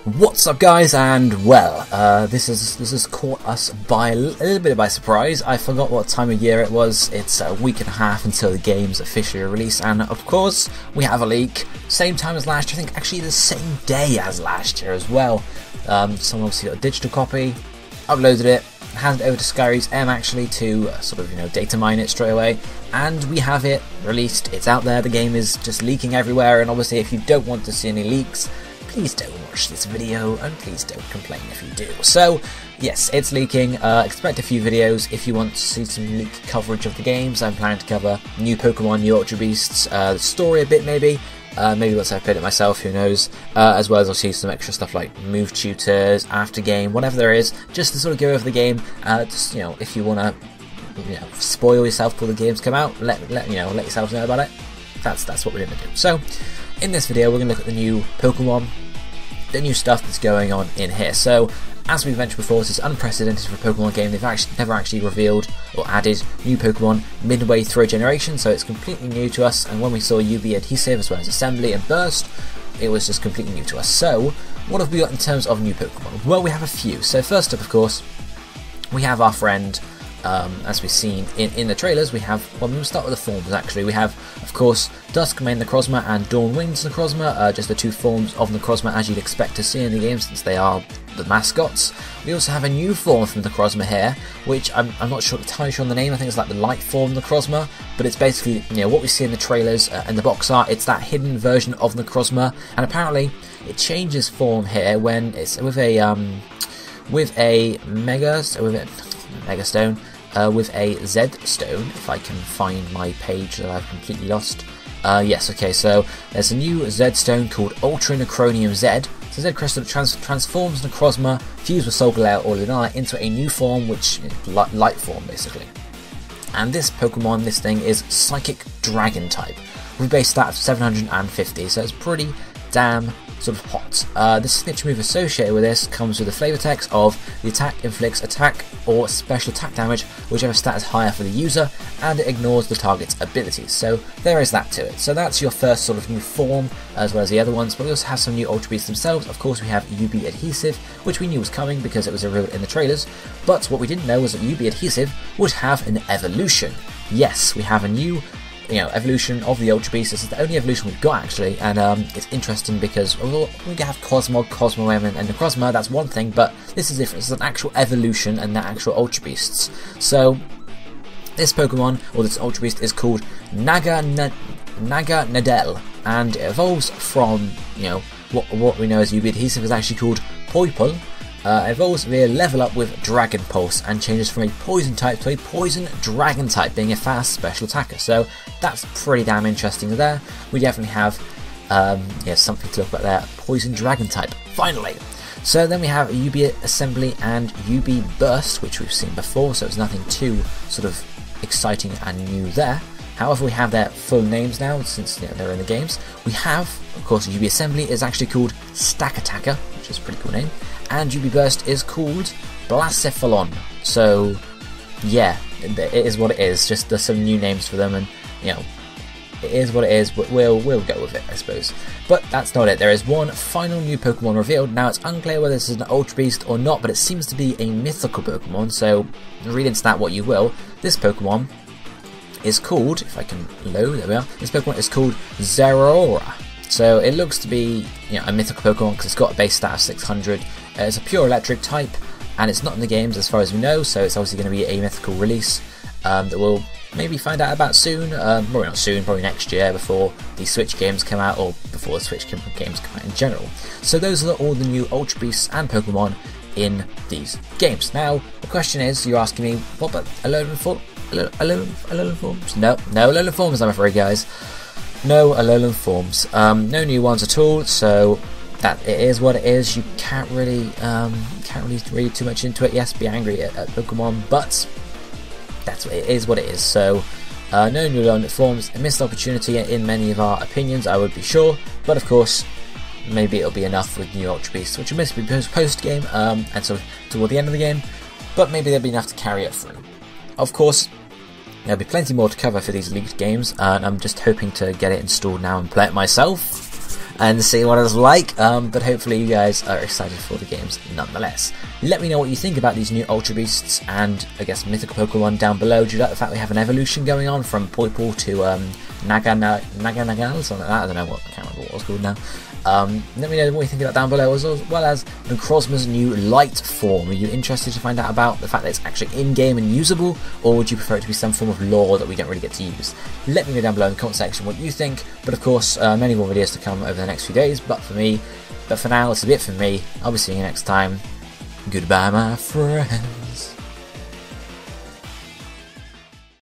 What's up, guys? And well, this has caught us by a little bit by surprise. I forgot what time of year it was. It's a week and a half until the game's officially released, and of course we have a leak. Same time as last year. I think actually the same day as last year as well. Someone obviously got a digital copy, uploaded it, handed it over to Skyries M actually to data mine it straight away, and we have it released. It's out there. The game is just leaking everywhere, and obviously if you don't want to see any leaks, please don't watch this video, and please don't complain if you do. So, yes, it's leaking. Expect a few videos if you want to see some leaked coverage of the games. I'm planning to cover new Pokemon, new Ultra Beasts, the story a bit maybe. Maybe once I've played it myself, who knows. As well as I'll see some extra stuff like move tutors, after game, whatever there is, just to sort of go over the game. Just, if you want to spoil yourself before the games come out, let yourself know about it. That's what we're going to do. So, in this video, we're going to look at the new Pokemon, the new stuff that's going on in here. So, as we've mentioned before, this is unprecedented for a Pokemon game. They've never actually revealed or added new Pokemon midway through a generation, so it's completely new to us. And when we saw UB Adhesive as well as Assembly and Burst, it was just completely new to us. So, what have we got in terms of new Pokemon? Well, we have a few. So, first up, of course, we have our friend. As we've seen in the trailers, we have, well, we'll start with the forms actually. We have, of course, Duskmane Necrozma and Dawnwings Necrozma, just the two forms of Necrozma as you'd expect to see in the game since they are the mascots. We also have a new form from Necrozma here, which I'm not entirely sure on the name. I think it's like the light form Necrozma, but it's basically, what we see in the trailers and the box art. It's that hidden version of Necrozma, and apparently it changes form here when it's with a Mega Stone. With a Z Stone, if I can find my page that I've completely lost. Yes, okay, so there's a new Z Stone called Ultra Necronium Z. So Z Crystal transforms Necrozma, fused with Solgaleo or Lunala, into a new form, which is light form, basically. And this Pokemon, this thing, is Psychic Dragon type, with a base stat of 750, so it's pretty damn sort of hot. The signature move associated with this comes with the flavor text of the attack inflicts attack or special attack damage, whichever stat is higher for the user, and it ignores the target's abilities. So there is that to it. So that's your first sort of new form, as well as the other ones, but we also have some new Ultra Beasts themselves. Of course, we have UB Adhesive, which we knew was coming because it was revealed in the trailers, but what we didn't know was that UB Adhesive would have an evolution. Yes, we have a new evolution of the Ultra Beast. This is the only evolution we've got actually, and it's interesting because we have Cosmog, Cosmoem, and Necrozma. That's one thing, but this is different. It's an actual evolution and they're actual Ultra Beasts. So this Pokemon, or this Ultra Beast, is called Naga Nadel, and it evolves from what we know as UB Adhesive is actually called Poipole. Evolves via level up with Dragon Pulse and changes from a poison type to a poison dragon type, being a fast special attacker. So that's pretty damn interesting there. We definitely have something to look about there. Poison dragon type, finally. So then we have UB Assembly and UB Burst, which we've seen before, so it's nothing too sort of exciting and new there. However, we have their full names now since they're in the games. We have, of course, UB Assembly is actually called Stack Attacker, which is a pretty cool name. And UB Burst is called Blacephalon. So, yeah, it is what it is. Just there's some new names for them, and it is what it is. But we'll go with it, I suppose. But that's not it. There is one final new Pokemon revealed. Now it's unclear whether this is an Ultra Beast or not, but it seems to be a mythical Pokemon. So read into that what you will. This Pokemon is called, if I can load, there we are. This Pokemon is called Zeraora. So it looks to be a mythical Pokemon because it's got a base stat of 600. It's a pure electric type, and it's not in the games as far as we know, so it's obviously going to be a mythical release that we'll maybe find out about soon. Probably not soon, probably next year before the Switch games come out, or before the Switch games come out in general. So those are all the new Ultra Beasts and Pokemon in these games. Now, the question is, you're asking me, what about Alolan forms? No Alolan forms, I'm afraid, guys. No Alolan forms. No new ones at all, so that it is what it is. You can't really read too much into it. Yes, be angry at Pokemon, but that's what it is. What it is. So no new Alolan forms. A missed opportunity in many of our opinions, I would be sure. But of course, maybe it'll be enough with new Ultra Beasts, which will miss be post game and sort of toward the end of the game. But maybe there'll be enough to carry it through. Of course, there'll be plenty more to cover for these leaked games, and I'm just hoping to get it installed now and play it myself. and see what it's like, but hopefully you guys are excited for the games nonetheless. Let me know what you think about these new Ultra Beasts and, I guess, mythical Pokemon down below. Do you like the fact we have an evolution going on from Poipole to Naga, something like that? I don't know, I can't remember what it was called now. Let me know what you think about down below, as well as Necrozma's new light form. Are you interested to find out about the fact that it's actually in-game and usable, or would you prefer it to be some form of lore that we don't really get to use? Let me know down below in the comment section what you think, but of course many more videos to come over the next few days, but for now, it's a bit for me. I'll be seeing you next time. Goodbye, my friends.